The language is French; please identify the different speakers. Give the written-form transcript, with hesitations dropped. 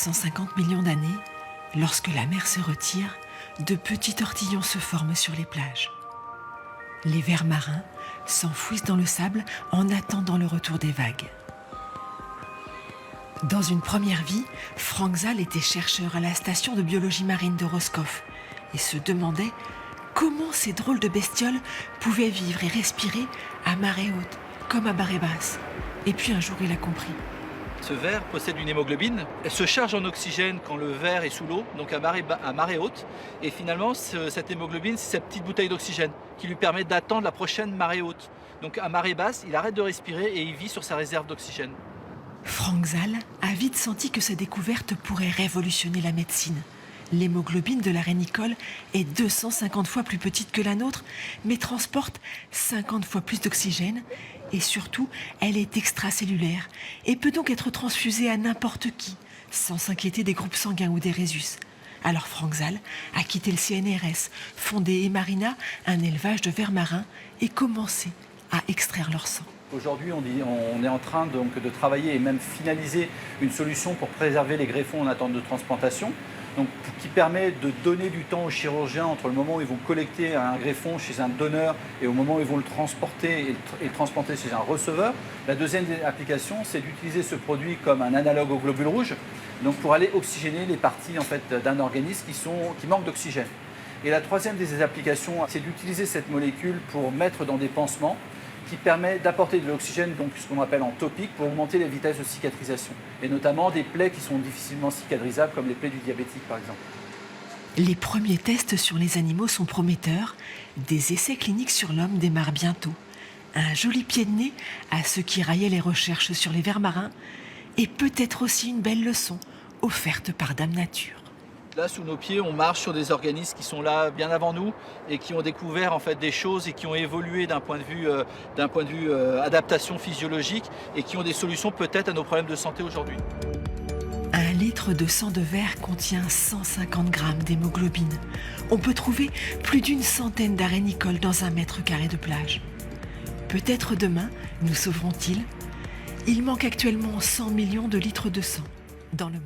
Speaker 1: 150 millions d'années, lorsque la mer se retire, de petits tortillons se forment sur les plages. Les vers marins s'enfouissent dans le sable en attendant le retour des vagues. Dans une première vie, Frank Zahl était chercheur à la station de biologie marine de Roscoff et se demandait comment ces drôles de bestioles pouvaient vivre et respirer à marée haute, comme à marée basse. Et puis un jour, il a compris.
Speaker 2: Ce ver possède une hémoglobine. Elle se charge en oxygène quand le ver est sous l'eau, donc à marée haute. Et finalement, cette hémoglobine, c'est cette petite bouteille d'oxygène qui lui permet d'attendre la prochaine marée haute. Donc à marée basse, il arrête de respirer et il vit sur sa réserve d'oxygène.
Speaker 1: Frank Zahl a vite senti que sa découverte pourrait révolutionner la médecine. L'hémoglobine de la rénicole est 250 fois plus petite que la nôtre, mais transporte 50 fois plus d'oxygène. Et surtout, elle est extracellulaire et peut donc être transfusée à n'importe qui, sans s'inquiéter des groupes sanguins ou des résus. Alors Frank Zahl a quitté le CNRS, fondé Emarina, un élevage de vers marins, et commencé à extraire leur sang.
Speaker 3: Aujourd'hui, on est en train donc de travailler et même finaliser une solution pour préserver les greffons en attente de transplantation, donc, qui permet de donner du temps aux chirurgiens entre le moment où ils vont collecter un greffon chez un donneur et au moment où ils vont le transporter et le transplanter chez un receveur. La deuxième application, c'est d'utiliser ce produit comme un analogue aux globules rouges, donc pour aller oxygéner les parties en fait, d'un organisme qui manquent d'oxygène. Et la troisième des applications, c'est d'utiliser cette molécule pour mettre dans des pansements qui permet d'apporter de l'oxygène, donc ce qu'on appelle en topique, pour augmenter les vitesses de cicatrisation. Et notamment des plaies qui sont difficilement cicatrisables, comme les plaies du diabétique par exemple.
Speaker 1: Les premiers tests sur les animaux sont prometteurs. Des essais cliniques sur l'homme démarrent bientôt. Un joli pied de nez à ceux qui raillaient les recherches sur les vers marins, et peut-être aussi une belle leçon offerte par Dame Nature.
Speaker 2: Là, sous nos pieds, on marche sur des organismes qui sont là bien avant nous et qui ont découvert en fait des choses et qui ont évolué d'un point de vue adaptation physiologique et qui ont des solutions peut-être à nos problèmes de santé aujourd'hui.
Speaker 1: 1 litre de sang de ver contient 150 grammes d'hémoglobine. On peut trouver plus d'une centaine d'arénicoles dans 1 mètre carré de plage. Peut-être demain, nous sauveront-ils ? Il manque actuellement 100 millions de litres de sang dans le monde.